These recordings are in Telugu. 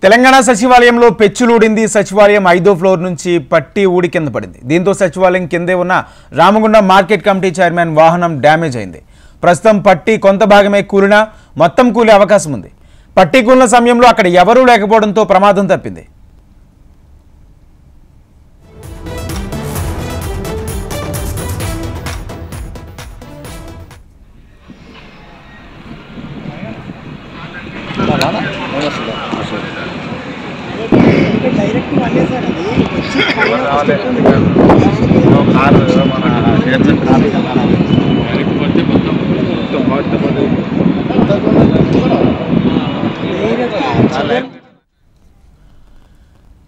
తెలంగాణ సచివాలయంలో పెచ్చులూడింది. సచివాలయం 5వ ఫ్లోర్ నుంచి పట్టి ఊడి కింద పడింది. దీంతో సచివాలయం కిందే ఉన్న రామగుండం మార్కెట్ కమిటీ చైర్మన్ వాహనం డ్యామేజ్ అయింది. ప్రస్తుతం పట్టి కొంత భాగమే కూలినా మొత్తం కూలే అవకాశం ఉంది. పట్టి కూలిన సమయంలో అక్కడ ఎవరూ లేకపోవడంతో ప్రమాదం తప్పింది.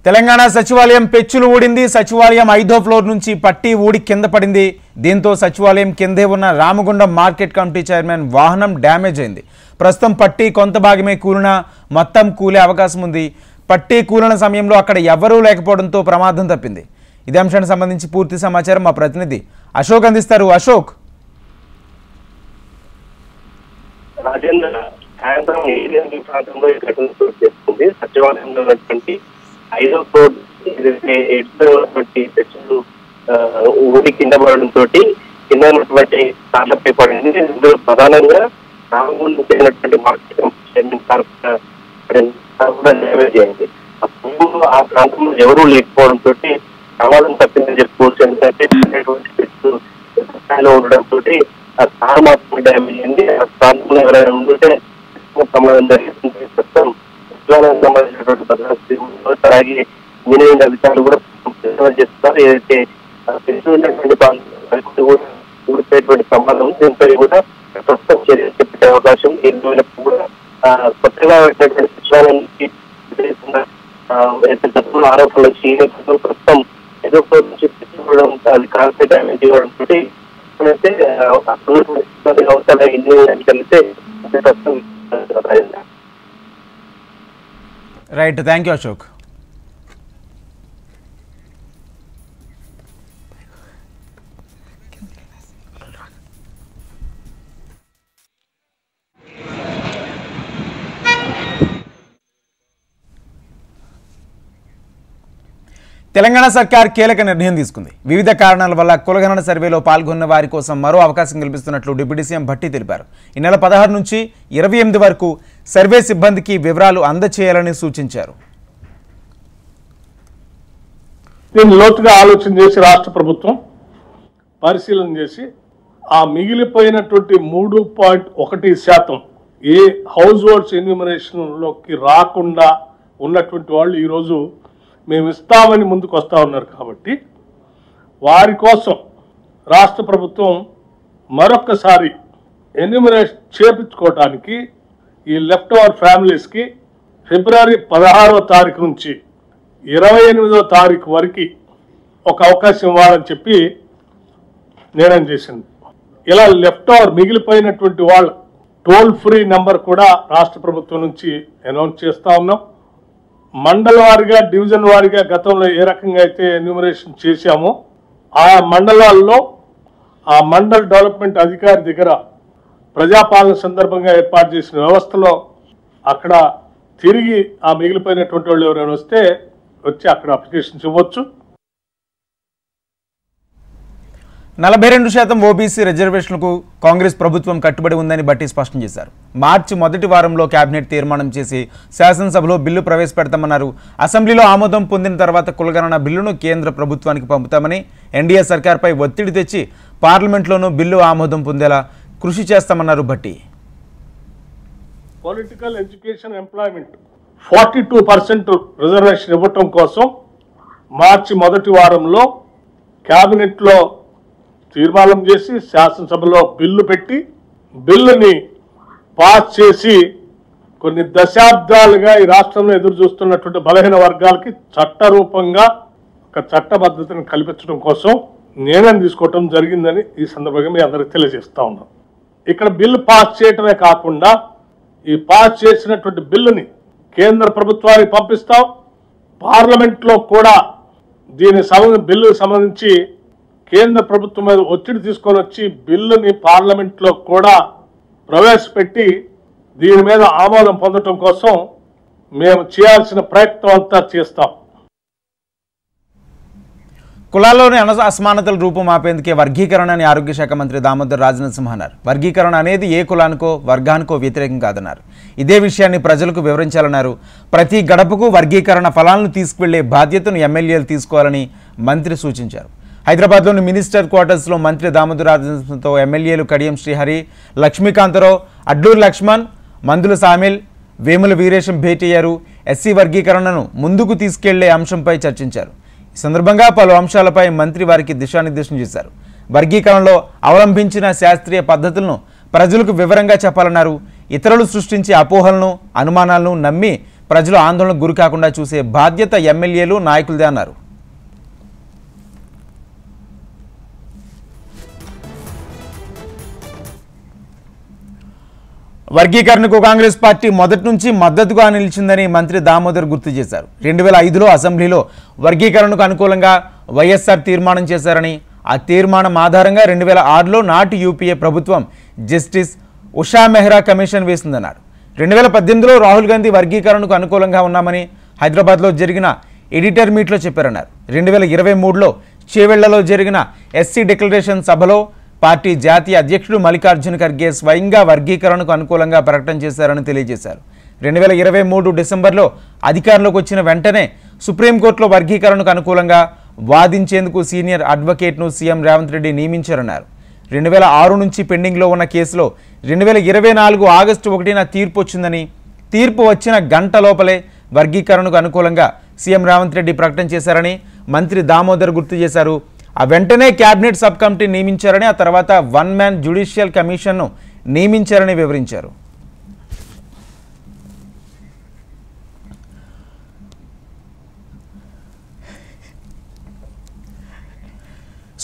తెలంగాణ సచివాలయం పెచ్చులు ఊడింది. సచివాలయం 5వ ఫ్లోర్ నుంచి పట్టి ఊడి కింద పడింది. దీంతో సచివాలయం కిందే ఉన్న రామగుండం మార్కెట్ కమిటీ చైర్మన్ వాహనం డ్యామేజ్ అయింది. ప్రస్తుతం పట్టి కొంత భాగమే కూలినా మొత్తం కూలే అవకాశం ఉంది. పట్టి కూలిన సమయంలో అక్కడ ఎవరూ లేకపోవడంతో ప్రమాదం తప్పింది. ఇదే అంశానికి సంబంధించి పూర్తి సమాచారం మా ప్రతినిధి అశోక్ అందిస్తారు. అశోక్, రాజేంద్ర సాయంత్రం 7 ప్రాంతంలో ఈ ఘటన చోటు చేసుకుంది. సచివాలయంలో ఉన్నటువంటి 5వ ఫ్లోర్ ఉన్నటువంటి పెచ్చులు ఊడి కింద పడడంతో కింద ఉన్నటువంటి కార్లపై పడింది. ఇందులో ప్రధానంగా రామగుండం చెందినటువంటి మార్కెట్ కూడా డ్యామేజ్ అయింది. ఆ ప్రాంతంలో ఎవరూ లేకపోవడంతో ప్రమాదం తప్పిందని చెప్పుకోవచ్చు. ఎందుకంటే పెచ్చు స్థాయిలో ఉండడంతో ఆ కారు మాత్రమే డ్యామేజ్ అయింది. ఆ ప్రాంతంలో ఎవరైనా ఉంటుంటే ప్రమాదం జరిగింది. ప్రస్తుతం సచివాలయానికి సంబంధించినటువంటి భద్రత అలాగే ఇంజనీరింగ్ అధికారులు కూడా చేస్తున్నారు. ఏదైతే పెచ్చు ఉన్నటువంటి ఊడిపోయేటువంటి ప్రమాదం దీనిపై కూడా ప్రస్తుతం చర్యలు చేపట్టే అవకాశం ఎదురైనప్పుడు కూడా కొత్తగా పెట్టినటువంటి సచివాలయానికి ఆరోపణలు వచ్చి ప్రస్తుతం ఏదో నుంచి అది కాన్సెప్ట్ డ్యామేజ్ ఇవ్వడంతో అయితే అవసరం ఇంజనీరింగ్ అధికారులైతే ప్రస్తుతం right. Thank you Ashok. Telangana సర్కార్ కీలక నిర్ణయం తీసుకుంది. వివిధ కారణాల వల్ల కులగణన సర్వేలో పాల్గొన్న వారి కోసం మరో అవకాశం కల్పిస్తున్నట్లు డిప్యూటీ సీఎం భట్టి తెలిపారు. ఈ నెల 16 నుంచి 28 వరకు సర్వే సిబ్బందికి వివరాలు అందజేయాలని సూచించారు. దీన్ని లోతుగా ఆలోచన చేసి రాష్ట్ర ప్రభుత్వం పరిశీలన చేసి ఆ మిగిలిపోయినటువంటి 3.1% ఏ హౌస్ హోల్డ్స్ ఎన్యూమరేషన్లోకి రాకుండా ఉన్నటువంటి వాళ్ళు ఈరోజు మేము ఇస్తామని ముందుకు వస్తూ ఉన్నారు. కాబట్టి వారి కోసం రాష్ట్ర ప్రభుత్వం మరొక్కసారి ఎన్యూమరేషన్ చేపించుకోవడానికి ఈ లెఫ్ట్ ఓవర్ ఫ్యామిలీస్కి ఫిబ్రవరి 16వ తారీఖు నుంచి 28వ తారీఖు వరకు ఒక అవకాశం ఇవ్వాలని చెప్పి నిర్ణయం చేసింది. ఇలా లెఫ్ట్ ఓవర్ మిగిలిపోయినటువంటి వాళ్ళ టోల్ ఫ్రీ నెంబర్ కూడా రాష్ట్ర ప్రభుత్వం నుంచి అనౌన్స్ చేస్తూ ఉన్నాం. మండల వారిగా డివిజన్ వారిగా గతంలో ఏ రకంగా అయితే ఎన్యూమరేషన్ చేశామో ఆ మండలాల్లో ఆ మండల్ డెవలప్మెంట్ అధికారి దగ్గర ప్రజాపాలన సందర్భంగా ఏర్పాటు చేసిన వ్యవస్థలో అక్కడ తిరిగి ఆ మిగిలిపోయినటువంటి వాళ్ళు ఎవరైనా వస్తే వచ్చి అక్కడ అప్లికేషన్స్ ఇవ్వచ్చు. 42% ఓబీసీ రిజర్వేషన్లకు కాంగ్రెస్ ప్రభుత్వం కట్టుబడి ఉందని భట్టి స్పష్టం చేశారు. మార్చి మొదటి వారంలో కేబినెట్ తీర్మానం చేసి శాసనసభలో బిల్లు ప్రవేశపెడతామన్నారు. అసెంబ్లీలో ఆమోదం పొందిన తర్వాత కులగణన బిల్లును కేంద్ర ప్రభుత్వానికి పంపుతామని, ఎన్డీఏ సర్కార్పై ఒత్తిడి తెచ్చి పార్లమెంట్లోనూ బిల్లు ఆమోదం పొందేలా కృషి చేస్తామన్నారు Bhatti. Political education employment 42% reservation ఇవ్వటం కోసం మార్చి మొదటి వారంలో కేబినెట్లో తీర్మానం చేసి శాసనసభలో బిల్లు పెట్టి బిల్లుని పాస్ చేసి కొన్ని దశాబ్దాలుగా ఈ రాష్ట్రంలో ఎదురు చూస్తున్నటువంటి బలహీన వర్గాలకి చట్టరూపంగా ఒక చట్టబద్ధతను కల్పించడం కోసం నిర్ణయం తీసుకోవటం జరిగిందని ఈ సందర్భంగా మీ అందరికీ తెలియజేస్తా ఉన్నాం. ఇక్కడ బిల్లు పాస్ చేయటమే కాకుండా ఈ పాస్ చేసినటువంటి బిల్లుని కేంద్ర ప్రభుత్వానికి పంపిస్తాం. పార్లమెంట్లో కూడా బిల్లుకు సంబంధించి కేంద్ర ప్రభుత్వం మీద ఒత్తిడి తీసుకొని వచ్చి బిల్లుని పార్లమెంట్లో కూడా ప్రవేశపెట్టి దీని మీద ఆమోదం పొందడం కోసం మేము చేయాల్సిన ప్రయత్నం అంతా చేస్తాం. కులాల్లోని అసమానతల రూపం ఆపేందుకే వర్గీకరణ అని ఆరోగ్య శాఖ మంత్రి దామోదర్ రాజనరసింహ అన్నారు. వర్గీకరణ అనేది ఏ కులానికో వర్గానికో వ్యతిరేకం కాదన్నారు. ఇదే విషయాన్ని ప్రజలకు వివరించాలన్నారు. ప్రతి గడపకు వర్గీకరణ ఫలాలను తీసుకువెళ్లే బాధ్యతను ఎమ్మెల్యేలు తీసుకోవాలని మంత్రి సూచించారు. హైదరాబాద్లోని మినిస్టర్ క్వార్టర్స్లో మంత్రి దామోదర్ రాజనరసింహతో ఎమ్మెల్యేలు కడియం శ్రీహరి, లక్ష్మీకాంతరావు, అడ్లూరు లక్ష్మణ్, మందుల సామిల్, వేముల వీరేశం భేటీ అయ్యారు. ఎస్సీ వర్గీకరణను ముందుకు తీసుకెళ్లే అంశంపై చర్చించారు. ఈ సందర్భంగా పలు అంశాలపై మంత్రి వారికి దిశానిర్దేశం చేశారు. వర్గీకరణలో అవలంబించిన శాస్త్రీయ పద్ధతులను ప్రజలకు వివరంగా చెప్పాలన్నారు. ఇతరులు సృష్టించే అపోహలను, అనుమానాలను నమ్మి ప్రజలు ఆందోళనకు గురి కాకుండా చూసే బాధ్యత ఎమ్మెల్యేలు, నాయకులదే అన్నారు. వర్గీకరణకు కాంగ్రెస్ పార్టీ మొదటి నుంచి మద్దతుగా నిలిచిందని మంత్రి దామోదర్ గుర్తు చేశారు. 2005లో అసెంబ్లీలో వర్గీకరణకు అనుకూలంగా వైఎస్ఆర్ తీర్మానం చేశారని, ఆ తీర్మానం ఆధారంగా 2006లో నాటి యూపీఏ ప్రభుత్వం జస్టిస్ ఉషా మెహ్రా కమిషన్ వేసిందన్నారు. 2018లో రాహుల్ గాంధీ వర్గీకరణకు అనుకూలంగా ఉన్నామని హైదరాబాద్లో జరిగిన ఎడిటర్ మీట్లో చెప్పారన్నారు. 2023లో చేవెళ్లలో జరిగిన ఎస్సీ డిక్లరేషన్ సభలో పార్టీ జాతీయ అధ్యక్షుడు మల్లికార్జున ఖర్గే స్వయంగా వర్గీకరణకు అనుకూలంగా ప్రకటన చేశారని తెలియజేశారు. 2023 డిసెంబర్లో అధికారంలోకి వచ్చిన వెంటనే సుప్రీంకోర్టులో వర్గీకరణకు అనుకూలంగా వాదించేందుకు సీనియర్ అడ్వకేట్ను సీఎం రేవంత్ రెడ్డి నియమించారన్నారు. 2006 నుంచి పెండింగ్లో ఉన్న కేసులో 2024 ఆగస్టు 1న తీర్పు వచ్చిందని, తీర్పు వచ్చిన గంట లోపలే వర్గీకరణకు అనుకూలంగా సీఎం రేవంత్ రెడ్డి ప్రకటన చేశారని మంత్రి దామోదర్ గుర్తు చేశారు. ఆ వెంటనే క్యాబినెట్ సబ్ కమిటీ నియమించారని, ఆ తర్వాత వన్ మ్యాన్ జ్యుడిషియల్ కమిషన్ను నియమించారని వివరించారు.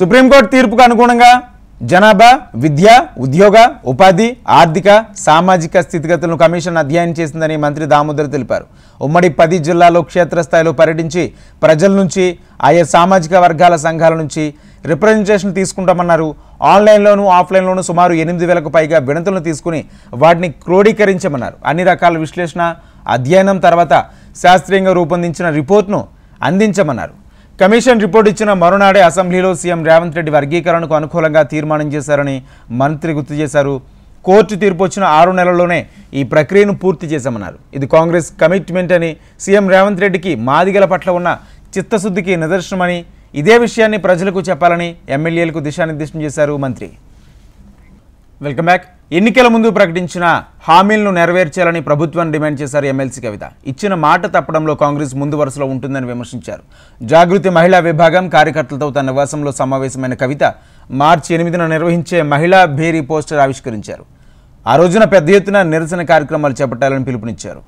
సుప్రీంకోర్టు తీర్పుకు అనుగుణంగా జనాభా, విద్య, ఉద్యోగ, ఉపాధి, ఆర్థిక, సామాజిక స్థితిగతులను కమిషన్ అధ్యయనం చేసిందని మంత్రి దామోదర్ తెలిపారు. ఉమ్మడి 10 జిల్లాల్లో క్షేత్రస్థాయిలో పర్యటించి ప్రజల నుంచి, ఆయా సామాజిక వర్గాల సంఘాల నుంచి రిప్రజెంటేషన్ తీసుకుంటామన్నారు. ఆన్లైన్లోనూ ఆఫ్లైన్లోనూ సుమారు 8,000కు పైగా వినతులను తీసుకుని వాటిని క్రోడీకరించమన్నారు. అన్ని రకాల విశ్లేషణ, అధ్యయనం తర్వాత శాస్త్రీయంగా రూపొందించిన రిపోర్ట్ను అందించమన్నారు. కమిషన్ రిపోర్ట్ ఇచ్చిన మరునాడే అసెంబ్లీలో సీఎం రేవంత్ రెడ్డి వర్గీకరణకు అనుకూలంగా తీర్మానం చేశారని మంత్రి గుర్తు చేశారు. కోర్టు తీర్పు వచ్చిన 6 నెలల్లోనే ఈ ప్రక్రియను పూర్తి చేశామన్నారు. ఇది కాంగ్రెస్ కమిట్మెంట్ అని, సీఎం రేవంత్ రెడ్డికి మాదిగల పట్ల ఉన్న చిత్తశుద్ధికి నిదర్శనమని, ఇదే విషయాన్ని ప్రజలకు చెప్పాలని ఎమ్మెల్యేలకు దిశానిర్దేశం చేశారు మంత్రి. Welcome back. ఎన్నికల ముందు ప్రకటించిన హామీలను నెరవేర్చాలని ప్రభుత్వాన్ని డిమాండ్ చేశారు ఎమ్మెల్సీ కవిత. ఇచ్చిన మాట తప్పడంలో కాంగ్రెస్ ముందు వరుసలో ఉంటుందని విమర్శించారు. జాగృతి మహిళా విభాగం కార్యకర్తలతో తన నివాసంలో సమావేశమైన కవిత మార్చి 8న నిర్వహించే మహిళా భేరీ పోస్టర్ ఆవిష్కరించారు. ఆ రోజున పెద్ద ఎత్తున నిరసన కార్యక్రమాలు చేపట్టాలని పిలుపునిచ్చారు.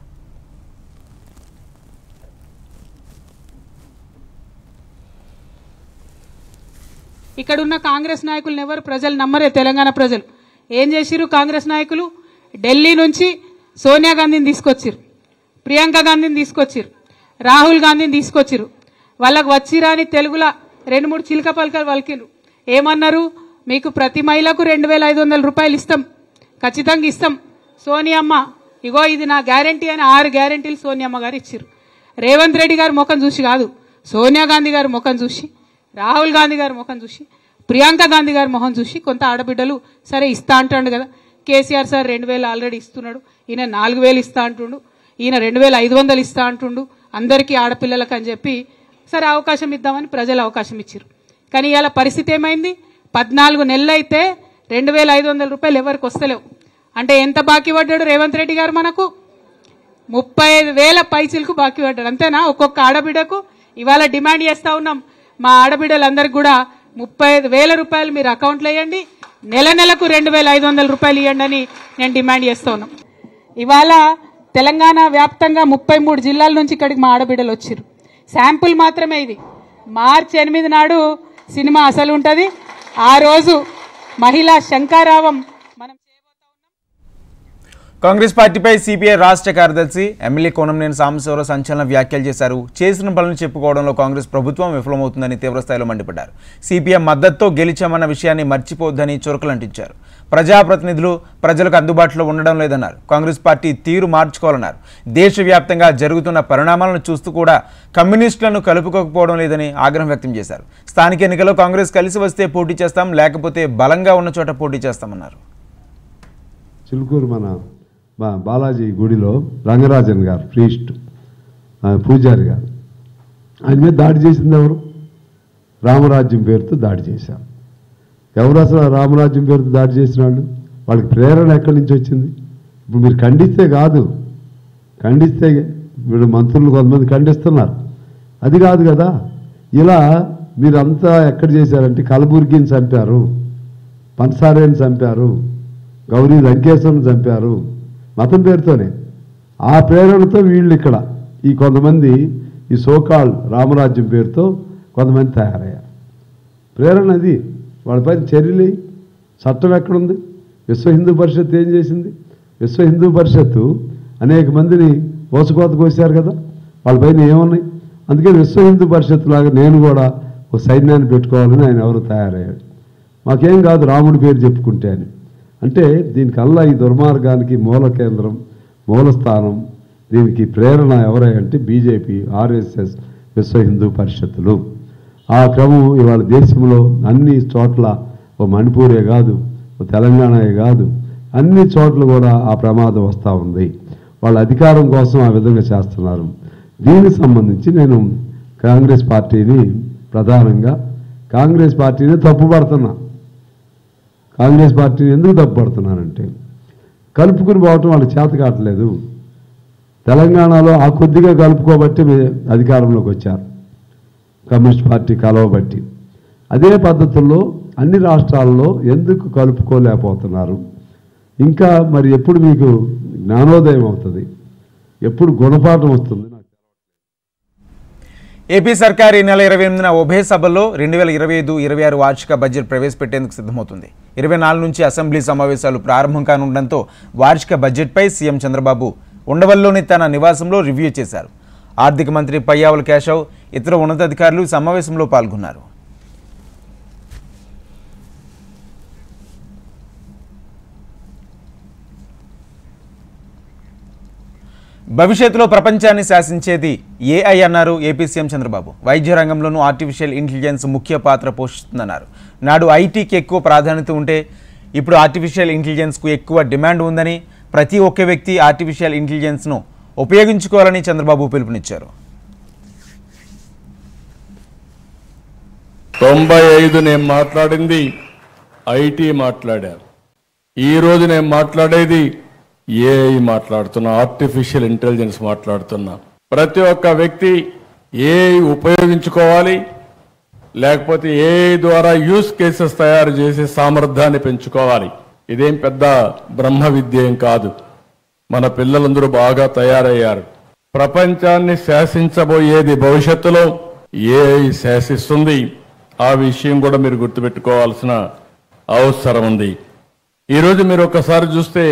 ఇక్కడున్న కాంగ్రెస్ నాయకులను ఎవరు ప్రజలు నమ్మరే. తెలంగాణ ప్రజలు ఏం చేసిరు? కాంగ్రెస్ నాయకులు ఢిల్లీ నుంచి సోనియా గాంధీని తీసుకొచ్చిరు, ప్రియాంక గాంధీని తీసుకొచ్చిరు, రాహుల్ గాంధీని తీసుకొచ్చిరు. వాళ్ళకు వచ్చిరాని తెలుగులో 2-3 చిలక పలకలు పలికిరు. ఏమన్నారు? మీకు ప్రతి మహిళకు 2,500 రూపాయలు ఇస్తాం, ఖచ్చితంగా ఇస్తాం. సోనియమ్మ ఇగో ఇది నా గ్యారంటీ అని 6 గ్యారంటీలు సోనియమ్మ గారు ఇచ్చిరు. రేవంత్ రెడ్డి గారు ముఖం చూసి కాదు, సోనియా గాంధీ గారు ముఖం చూసి, రాహుల్ గాంధీ గారు ముఖం చూసి, ప్రియాంక గాంధీ గారి మొహం చూసి కొంత ఆడబిడ్డలు సరే ఇస్తా అంటాడు కదా. కేసీఆర్ సార్ 2,000 ఆల్రెడీ ఇస్తున్నాడు, ఈయన 4,000 ఇస్తా అంటుండు, ఈయన 2,500 ఇస్తా అంటుండు అందరికీ ఆడపిల్లలకు అని చెప్పి సరే అవకాశం ఇద్దామని ప్రజలు అవకాశం ఇచ్చారు. కానీ ఇవాళ పరిస్థితి ఏమైంది? 14 నెలలు అయితే 2,500 రూపాయలు ఎవరికి వస్తలేవు. అంటే ఎంత బాకీ పడ్డాడు రేవంత్ రెడ్డి గారు? మనకు 35,000 పైసలకు బాకీ పడ్డాడు. అంతేనా? ఒక్కొక్క ఆడబిడ్డకు ఇవాళ డిమాండ్ చేస్తా ఉన్నాం, మా ఆడబిడ్డలందరికీ కూడా 35,000 రూపాయలు మీరు అకౌంట్లో వేయండి, నెల నెలకు 2,500 రూపాయలు ఇవ్వండి అని నేను డిమాండ్ చేస్తూ ఉన్నాం. ఇవాళ తెలంగాణ వ్యాప్తంగా 33 జిల్లాల నుంచి ఇక్కడికి మా ఆడబిడ్డలు వచ్చారు. శాంపుల్ మాత్రమే ఇది. మార్చి 8 నాడు సినిమా అసలు ఉంటుంది. ఆ రోజు మహిళా శంకారావం మనం చేయబోతా ఉన్నాం. కాంగ్రెస్ పార్టీపై సిపిఐ రాష్ట్ర కార్యదర్శి ఎమ్మెల్యే కోనంనేని సాంబశివరావు సంచలన వ్యాఖ్యలు చేశారు. చేసిన పనులు చెప్పుకోవడంలో కాంగ్రెస్ ప్రభుత్వం విఫలమవుతుందని తీవ్రస్థాయిలో మండిపడ్డారు. సిపిఎం మద్దతుతో గెలిచామన్న విషయాన్ని మర్చిపోవద్దని చురకలంటించారు. ప్రజాప్రతినిధులు ప్రజలకు అందుబాటులో ఉండడం లేదన్నారు. కాంగ్రెస్ పార్టీ తీరు మార్చుకోవాలన్నారు. దేశవ్యాప్తంగా జరుగుతున్న పరిణామాలను చూస్తూ కూడా కమ్యూనిస్టులను కలుపుకోకపోవడం లేదని ఆగ్రహం వ్యక్తం చేశారు. స్థానిక ఎన్నికల్లో కాంగ్రెస్ కలిసి వస్తే పోటీ చేస్తాం, లేకపోతే బలంగా ఉన్న చోట పోటీ చేస్తామన్నారు. చిలుకూరు మా బాలాజీ గుడిలో రంగరాజన్ గారు ప్రీస్ట్ పూజారి గారు ఆయన మీద దాడి చేసింది ఎవరు? రామరాజ్యం పేరుతో దాడి చేశారు. ఎవరు అసలు రామరాజ్యం పేరుతో దాడి చేసిన వాళ్ళకి ప్రేరణ ఎక్కడి నుంచి వచ్చింది? ఇప్పుడు మీరు ఖండిస్తే కాదు, ఖండిస్తే వీళ్ళు మంత్రులు కొంతమంది ఖండిస్తున్నారు, అది కాదు కదా. ఇలా మీరంతా ఎక్కడ చేశారంటే కలబుర్గిని చంపారు, పన్సారేని చంపారు, గౌరీ లంకేశ్వరం చంపారు మతం పేరుతోనే. ఆ ప్రేరణతో వీళ్ళు ఇక్కడ ఈ కొంతమంది ఈ సోకాల్ రామరాజ్యం పేరుతో కొంతమంది తయారయ్యారు. ప్రేరణ అది. వాళ్ళపైన చర్యలు చట్టం ఎక్కడుంది? విశ్వ హిందూ పరిషత్ ఏం చేసింది? విశ్వ హిందూ పరిషత్తు అనేక మందిని ఓసుకోత కోసారు కదా, వాళ్ళపైన ఏమున్నాయి? అందుకే విశ్వ హిందూ పరిషత్ లాగా నేను కూడా ఒక సైన్యాన్ని పెట్టుకోవాలని ఆయన ఎవరు తయారయ్యాడు. మాకేం కాదు రాముడి పేరు చెప్పుకుంటే అని. అంటే దీనికల్లా ఈ దుర్మార్గానికి మూల కేంద్రం, మూల స్థానం, దీనికి ప్రేరణ ఎవరంటే బీజేపీ, ఆర్ఎస్ఎస్, విశ్వ హిందూ పరిషత్తులు. ఆ క్రమం ఇవాళ దేశంలో అన్ని చోట్ల, ఓ మణిపూరే కాదు, ఓ తెలంగాణే కాదు, అన్ని చోట్ల కూడా ఆ ప్రమాదం వస్తూ ఉంది. వాళ్ళ అధికారం కోసం ఆ విధంగా చేస్తున్నారు. దీనికి సంబంధించి నేను కాంగ్రెస్ పార్టీని ప్రధానంగా కాంగ్రెస్ పార్టీని తప్పుపడుతున్నా. కాంగ్రెస్ పార్టీని ఎందుకు తప్పుపడుతున్నానంటే కలుపుకుని పోవటం వాళ్ళకి చేత కావట్లేదు. తెలంగాణలో ఆ కొద్దిగా కలుపుకోబట్టి అధికారంలోకి వచ్చారు, కమ్యూనిస్ట్ పార్టీ కలవబట్టి. అదే పద్ధతుల్లో అన్ని రాష్ట్రాల్లో ఎందుకు కలుపుకోలేకపోతున్నారు? ఇంకా మరి ఎప్పుడు మీకు జ్ఞానోదయం అవుతుంది? ఎప్పుడు గుణపాఠం వస్తుంది? ఏపీ సర్కార్ ఈ నెల 28న ఉభయ సభల్లో 2025-26 వార్షిక బడ్జెట్ ప్రవేశపెట్టేందుకు సిద్ధమవుతుంది. 24 నుంచి అసెంబ్లీ సమావేశాలు ప్రారంభం కానుండడంతో వార్షిక బడ్జెట్పై సీఎం చంద్రబాబు ఉండవల్లిలోని తన నివాసంలో రివ్యూ చేశారు. ఆర్థిక మంత్రి పయ్యావుల కేశవ్, ఇతర ఉన్నతాధికారులు సమావేశంలో పాల్గొన్నారు. భవిష్యత్తులో ప్రపంచాన్ని శాసించేది ఏఐ అన్నారు ఏపీ సీఎం చంద్రబాబు. వైద్య రంగంలోనూ ఆర్టిఫిషియల్ ఇంటెలిజెన్స్ ముఖ్య పాత్ర పోషిస్తుందన్నారు. నాడు ఐటీకి ఎక్కువ ప్రాధాన్యత ఉంటే ఇప్పుడు ఆర్టిఫిషియల్ ఇంటెలిజెన్స్కు ఎక్కువ డిమాండ్ ఉందని, ప్రతి ఒక్క వ్యక్తి ఆర్టిఫిషియల్ ఇంటెలిజెన్స్ను ఉపయోగించుకోవాలని చంద్రబాబు పిలుపునిచ్చారు. 95 నేను మాట్లాడింది ఐటీ మాట్లాడారు. ఈరోజు నేను మాట్లాడేది ఏఐ మాట్లాడుతున్నా, ఆర్టిఫిషియల్ ఇంటెలిజెన్స్ మాట్లాడుతున్నా. ప్రతి ఒక్క వ్యక్తి ఏఐ ఉపయోగించుకోవాలి, లేకపోతే ఏఐ ద్వారా యూస్ కేసెస్ తయారు చేసే సామర్థ్యాన్ని పెంచుకోవాలి. ఇదేం పెద్ద బ్రహ్మ విద్య ఏం కాదు. మన పిల్లలందరూ బాగా తయారయ్యారు. ప్రపంచాన్ని శాసించబోయేది భవిష్యత్తులో ఏఐ శాసిస్తుంది. ఆ విషయం కూడా మీరు గుర్తుపెట్టుకోవాల్సిన అవసరం ఉంది. ఈరోజు మీరు ఒకసారి చూస్తే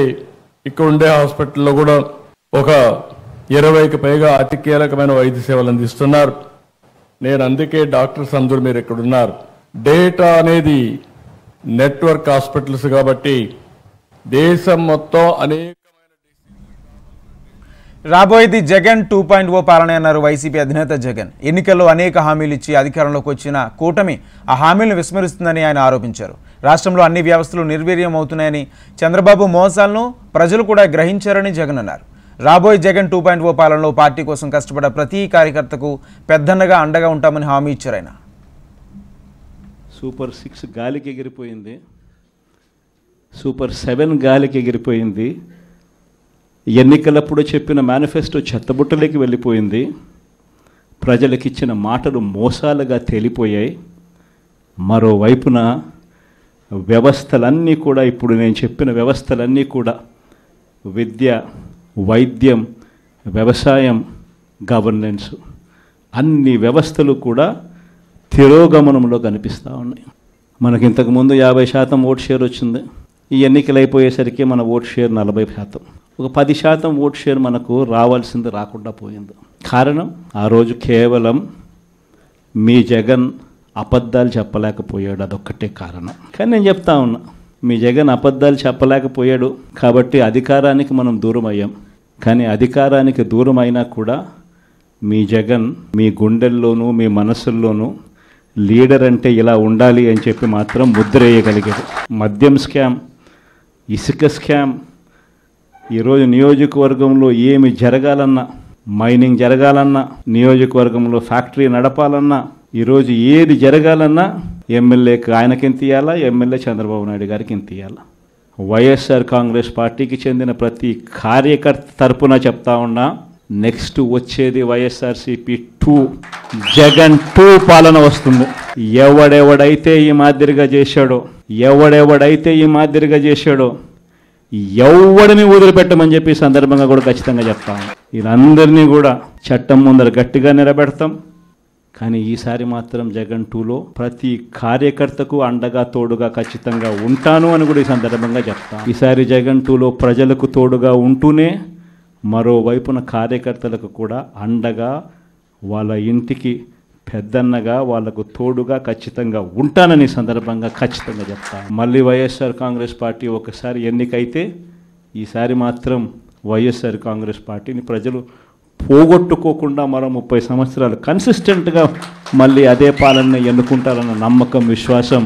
ఇక్కడ ఉండే హాస్పిటల్లో కూడా ఒక 20కి పైగా అతి కీలకమైన వైద్య సేవలు అందిస్తున్నారు. నేను అందుకే డాక్టర్స్ అందరూ మీరు ఇక్కడ ఉన్నారు. డేటా అనేది నెట్వర్క్ హాస్పిటల్స్ కాబట్టి దేశం మొత్తం అనేకమైన రాబోయేది జగన్ 2.0 పాలన అన్నారు వైసీపీ అధినేత జగన్. ఎన్నికల్లో అనేక హామీలు ఇచ్చి అధికారంలోకి వచ్చిన కూటమి ఆ హామీలను విస్మరిస్తుందని ఆయన ఆరోపించారు. రాష్ట్రంలో అన్ని వ్యవస్థలు నిర్వీర్యం అవుతున్నాయని, చంద్రబాబు మోసాలను ప్రజలు కూడా గ్రహించారని జగన్ అన్నారు. రాబోయే జగన్ 2.0 పాలనలో పార్టీ కోసం కష్టపడ్డ ప్రతి కార్యకర్తకు పెద్దన్నగా అండగా ఉంటామని హామీ ఇచ్చారు ఆయన. సూపర్ 6 గాలికి ఎగిరిపోయింది, సూపర్ 7 గాలికి ఎగిరిపోయింది. ఎన్నికలప్పుడు చెప్పిన మేనిఫెస్టో చెత్తబుట్టలోకి వెళ్ళిపోయింది. ప్రజలకు ఇచ్చిన మాటలు మోసాలుగా తేలిపోయాయి. మరోవైపున వ్యవస్థలన్నీ కూడా, ఇప్పుడు నేను చెప్పిన వ్యవస్థలన్నీ కూడా విద్య, వైద్యం, వ్యవసాయం, గవర్నెన్స్, అన్ని వ్యవస్థలు కూడా తిరోగమనంలో కనిపిస్తూ ఉన్నాయి. మనకి ఇంతకుముందు 50% ఓట్ షేర్ వచ్చింది. ఈ ఎన్నికలు అయిపోయేసరికి మన ఓట్ షేర్ 40%. ఒక 10% ఓట్ షేర్ మనకు రావాల్సింది రాకుండా పోయింది. కారణం ఆ రోజు కేవలం మీ జగన్ అబద్ధాలు చెప్పలేకపోయాడు, అదొక్కటే కారణం. కానీ నేను చెప్తా ఉన్నా, మీ జగన్ అబద్ధాలు చెప్పలేకపోయాడు కాబట్టి అధికారానికి మనం దూరం అయ్యాం. కానీ అధికారానికి దూరం అయినా కూడా మీ జగన్ మీ గుండెల్లోనూ మీ మనసుల్లోనూ లీడర్ అంటే ఇలా ఉండాలి అని చెప్పి మాత్రం ముద్ర వేయగలిగాడు. మద్యం స్కామ్, ఇసుక స్కామ్, ఈరోజు నియోజకవర్గంలో ఏమి జరగాలన్నా, మైనింగ్ జరగాలన్నా, నియోజకవర్గంలో ఫ్యాక్టరీ నడపాలన్నా, ఈరోజు ఏది జరగాలన్నా ఎమ్మెల్యేకి ఆయనకింత ఇవ్వాలా, ఎమ్మెల్యే చంద్రబాబు నాయుడు గారికి ఇంత ఇవ్వాలా. వైఎస్ఆర్ కాంగ్రెస్ పార్టీకి చెందిన ప్రతి కార్యకర్త తరపున చెప్తా ఉన్నా, నెక్స్ట్ వచ్చేది వైఎస్ఆర్సీపీ 2, జగన్ 2 పాలన వస్తుంది. ఎవడెవడైతే ఈ మాదిరిగా చేశాడో ఎవడిని వదిలిపెట్టమని చెప్పి సందర్భంగా కూడా ఖచ్చితంగా చెప్తాము. వీళ్ళందరినీ కూడా చట్టం ముందర గట్టిగా నిలబెడతాం. కానీ ఈసారి మాత్రం జగన్ 2లో ప్రతి కార్యకర్తకు అండగా తోడుగా ఖచ్చితంగా ఉంటాను అని కూడా ఈ సందర్భంగా చెప్తాను. ఈసారి జగన్ 2లో ప్రజలకు తోడుగా ఉంటూనే మరోవైపున కార్యకర్తలకు కూడా అండగా, వాళ్ళ ఇంటికి పెద్దన్నగా, వాళ్లకు తోడుగా ఖచ్చితంగా ఉంటానని సందర్భంగా ఖచ్చితంగా చెప్తాను. మళ్ళీ వైఎస్ఆర్ కాంగ్రెస్ పార్టీ ఒకసారి ఎన్నికైతే ఈసారి మాత్రం వైఎస్ఆర్ కాంగ్రెస్ పార్టీని ప్రజలు పోగొట్టుకోకుండా మరో 30 సంవత్సరాలు కన్సిస్టెంట్గా మళ్ళీ అదే పాలన ఎన్నుకుంటారన్న నమ్మకం, విశ్వాసం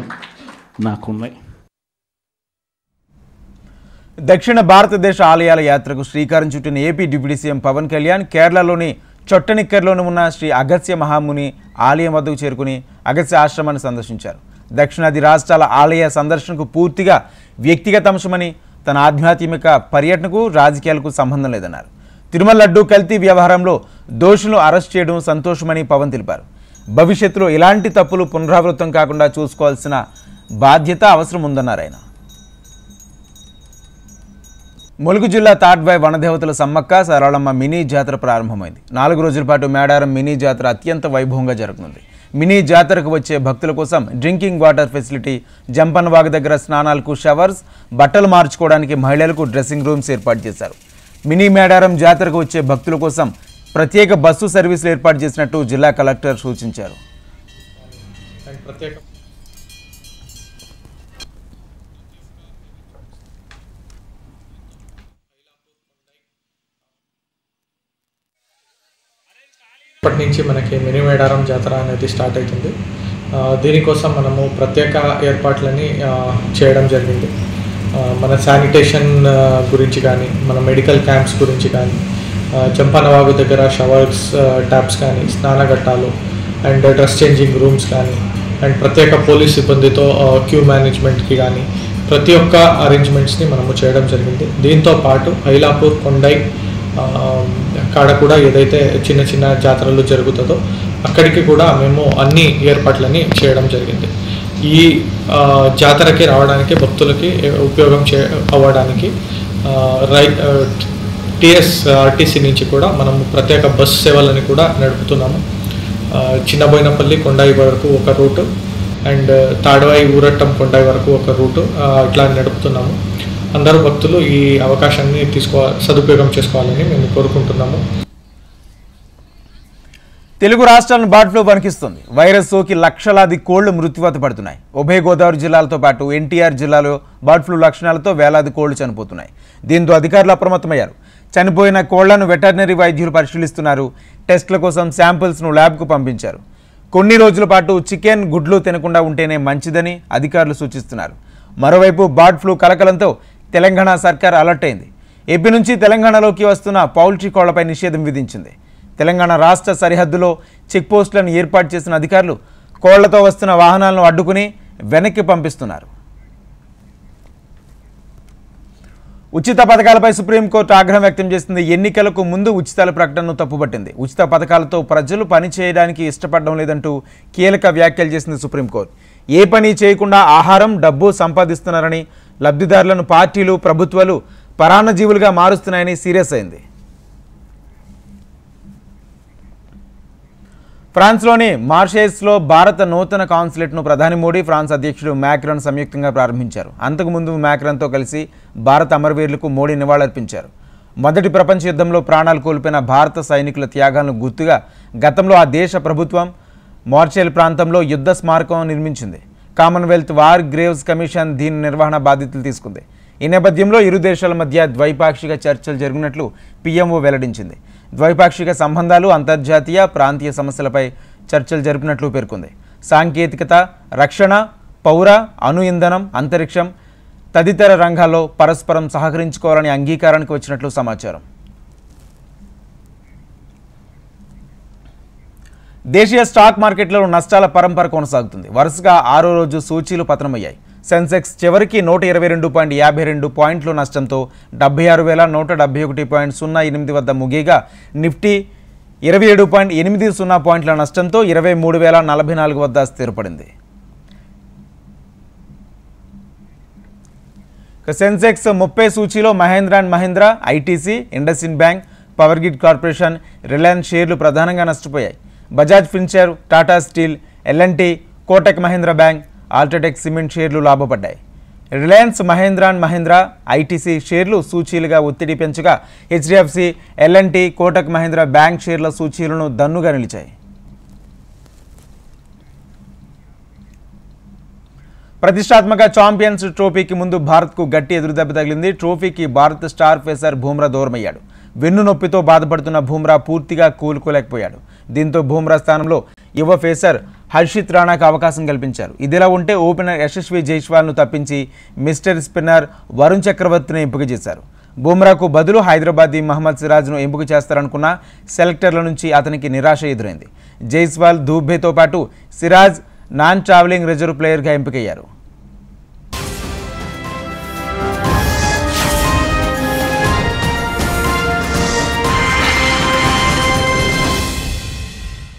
నాకున్నాయి. దక్షిణ భారతదేశ ఆలయాల యాత్రకు శ్రీకారం చుట్టిన AP deputy CM Pawan Kalyan కేరళలోని చొట్టనిక్కర్లోని ఉన్న శ్రీ అగస్త్య మహాముని ఆలయం వద్దకు చేరుకుని అగస్త్య ఆశ్రమాన్ని సందర్శించారు. దక్షిణాది రాష్ట్రాల ఆలయ సందర్శనకు పూర్తిగా వ్యక్తిగత అంశమని, తన ఆధ్యాత్మిక పర్యటనకు రాజకీయాలకు సంబంధం లేదన్నారు. తిరుమల లడ్డూ కల్తీ వ్యవహారంలో దోషులను అరెస్ట్ చేయడం సంతోషమని పవన్ తెలిపారు. భవిష్యత్తులో ఇలాంటి తప్పులు పునరావృతం కాకుండా చూసుకోవాల్సిన బాధ్యత అవసరం ఉందన్నారు ఆయన. ములుగు జిల్లా తాడ్వాయి వనదేవతల సమ్మక్క సారళమ్మ మినీ జాతర ప్రారంభమైంది. 4 రోజుల పాటు మేడారం మినీ జాతర అత్యంత వైభవంగా జరగనుంది. మినీ జాతరకు వచ్చే భక్తుల కోసం డ్రింకింగ్ వాటర్ ఫెసిలిటీ, జంపన్వాగ్ దగ్గర స్నానాలకు షవర్స్, బట్టలు మార్చుకోవడానికి మహిళలకు డ్రెస్సింగ్ రూమ్స్ ఏర్పాటు చేశారు. మినీ మేడారం జాతరకు వచ్చే భక్తుల కోసం ప్రత్యేక బస్సు సర్వీసులు ఏర్పాటు చేసినట్టు జిల్లా కలెక్టర్ సూచించారు. ఇప్పటి నుంచి మనకి మినీ మేడారం జాతర అనేది స్టార్ట్ అవుతుంది. దీనికోసం మనము ప్రత్యేక ఏర్పాట్లని చేయడం జరిగింది. మన శానిటేషన్ గురించి కానీ, మన మెడికల్ క్యాంప్స్ గురించి కానీ, చంపనవాగు దగ్గర షవర్స్, ట్యాప్స్ కానీ, స్నానఘట్టాలు అండ్ డ్రెస్ చేంజింగ్ రూమ్స్ కానీ, అండ్ ప్రత్యేక పోలీస్ సిబ్బందితో క్యూ మేనేజ్మెంట్కి కానీ ప్రతి ఒక్క అరేంజ్మెంట్స్ని మనము చేయడం జరిగింది. దీంతో పాటు ఐలాపూర్, కొండై కాడ కూడా ఏదైతే చిన్న చిన్న జాతరలు జరుగుతుందో అక్కడికి కూడా మేము అన్ని ఏర్పాట్లని చేయడం జరిగింది. ఈ జాతరకి రావడానికి, భక్తులకి ఉపయోగం అవ్వడానికి టీఎస్ఆర్టీసీ నుంచి కూడా మనము ప్రత్యేక బస్సు సేవలని కూడా నడుపుతున్నాము. చిన్నబోయినపల్లి కొండాయి వరకు ఒక రూటు అండ్ తాడ్వాయి ఊరట్టం కొండాయి వరకు ఒక రూటు ఇట్లా నడుపుతున్నాము. అందరూ భక్తులు ఈ అవకాశాన్ని సదుపయోగం చేసుకోవాలని మేము కోరుకుంటున్నాము. తెలుగు రాష్ట్రాలను బర్డ్ ఫ్లూ వణికిస్తుంది. వైరస్ సోకి లక్షలాది కోళ్లు మృత్యువాత పడుతున్నాయి. ఉభయ గోదావరి జిల్లాలతో పాటు ఎన్టీఆర్ జిల్లాలో బర్డ్ ఫ్లూ లక్షణాలతో వేలాది కోళ్లు చనిపోతున్నాయి. దీంతో అధికారులు అప్రమత్తమయ్యారు. చనిపోయిన కోళ్లను వెటర్నరీ వైద్యులు పరిశీలిస్తున్నారు. టెస్టుల కోసం శాంపిల్స్ను ల్యాబ్కు పంపించారు. కొన్ని రోజుల పాటు చికెన్, గుడ్లు తినకుండా ఉంటేనే మంచిదని అధికారులు సూచిస్తున్నారు. మరోవైపు బర్డ్ ఫ్లూ కలకలంతో తెలంగాణ సర్కార్ అలర్ట్ అయింది. ఏపీ నుంచి తెలంగాణలోకి వస్తున్న పౌల్ట్రీ కోళ్లపై నిషేధం విధించింది. తెలంగాణ రాష్ట్ర సరిహద్దులో చెక్పోస్టులను ఏర్పాటు చేసిన అధికారులు కోళ్లతో వస్తున్న వాహనాలను అడ్డుకుని వెనక్కి పంపిస్తున్నారు. ఉచిత పథకాలపై సుప్రీంకోర్టు ఆగ్రహం వ్యక్తం చేసింది. ఎన్నికలకు ముందు ఉచితాల ప్రకటనను తప్పుపట్టింది. ఉచిత పథకాలతో ప్రజలు పని చేయడానికి ఇష్టపడడం లేదంటూ కీలక వ్యాఖ్యలు చేసింది సుప్రీంకోర్టు. ఏ పని చేయకుండా ఆహారం, డబ్బు సంపాదిస్తున్నారని, లబ్ధిదారులను పార్టీలు, ప్రభుత్వాలు పరాన్నజీవులుగా మారుస్తున్నాయని సీరియస్ అయింది. ఫ్రాన్స్లోని మార్షేస్లో భారత నూతన కాన్సులేట్ను ప్రధాని మోడీ, ఫ్రాన్స్ అధ్యక్షుడు మ్యాక్రాన్ సంయుక్తంగా ప్రారంభించారు. అంతకుముందు మ్యాక్రాన్తో కలిసి భారత అమరవీరులకు మోడీ నివాళులర్పించారు. మొదటి ప్రపంచ యుద్ధంలో ప్రాణాలు కోల్పోయిన భారత సైనికుల త్యాగాలను గుర్తుగా గతంలో ఆ దేశ ప్రభుత్వం మార్చెల్ ప్రాంతంలో యుద్ధ స్మారకం నిర్మించింది. కామన్వెల్త్ వార్ గ్రేవ్స్ కమిషన్ దీని నిర్వహణ బాధ్యతలు తీసుకుంది. ఈ నేపథ్యంలో ఇరు దేశాల మధ్య ద్వైపాక్షిక చర్చలు జరిగినట్లు పిఎంఓ వెల్లడించింది. ద్వైపాక్షిక సంబంధాలు, అంతర్జాతీయ ప్రాంతీయ సమస్యలపై చర్చలు జరిపినట్లు పేర్కొంది. సాంకేతికత, రక్షణ, పౌర, అణు ఇంధనం, అంతరిక్షం తదితర రంగాల్లో పరస్పరం సహకరించుకోవాలని అంగీకారానికి వచ్చినట్లు సమాచారం. దేశీయ స్టాక్ మార్కెట్లో నష్టాల పరంపర కొనసాగుతుంది. వరుసగా 6వ రోజు సూచీలు పతనమయ్యాయి. సెన్సెక్స్ చివరికి 122.52 పాయింట్లు నష్టంతో 76,171.08 వద్ద ముగియగా నిఫ్టీ 27.80 పాయింట్ల నష్టంతో 23,044 వద్ద స్థిరపడింది. సెన్సెక్స్ 30 సూచీలో Mahindra and Mahindra, ITC, IndusInd bank, power grid corporation, Reliance షేర్లు ప్రధానంగా నష్టపోయాయి. Bajaj Finserv, Tata steel, LNT, Kotak Mahindra bank, UltraTech cement షేర్లు లాభపడ్డాయి. రిలయన్స్, మహీంద్రా అండ్ మహీంద్రా, ఐటీసీ షేర్లు సూచీలుగా ఒత్తిడి పెంచగా HDFC, LNT, Kotak Mahindra bank షేర్ల సూచీలను దన్నుగా నిలిచాయి. ప్రతిష్టాత్మక ఛాంపియన్స్ ట్రోఫీకి ముందు భారత్కు గట్టి ఎదురుదెబ్బ తగిలింది. ట్రోఫీకి భారత్ స్టార్ పేసర్ బుమ్రా దూరమయ్యాడు. వెన్ను నొప్పితో బాధపడుతున్న బుమ్రా పూర్తిగా కోలుకోలేకపోయాడు. దీంతో బుమ్రా స్థానంలో యువ పేసర్ హర్షిత్ రాణాకు అవకాశం కల్పించారు. ఇదిలా ఉంటే ఓపెనర్ యశస్వి జైస్వాల్ను తప్పించి మిస్టర్ స్పిన్నర్ వరుణ్ చక్రవర్తిని ఎంపిక చేశారు. బుమ్రాకు బదులు హైదరాబాదీ మహమ్మద్ సిరాజ్ను ఎంపిక చేస్తారనుకున్న సెలెక్టర్ల నుంచి అతనికి నిరాశ ఎదురైంది. జైస్వాల్, దూబేతో పాటు సిరాజ్ నాన్ ట్రావెలింగ్ రిజర్వ్ ప్లేయర్గా ఎంపికయ్యారు.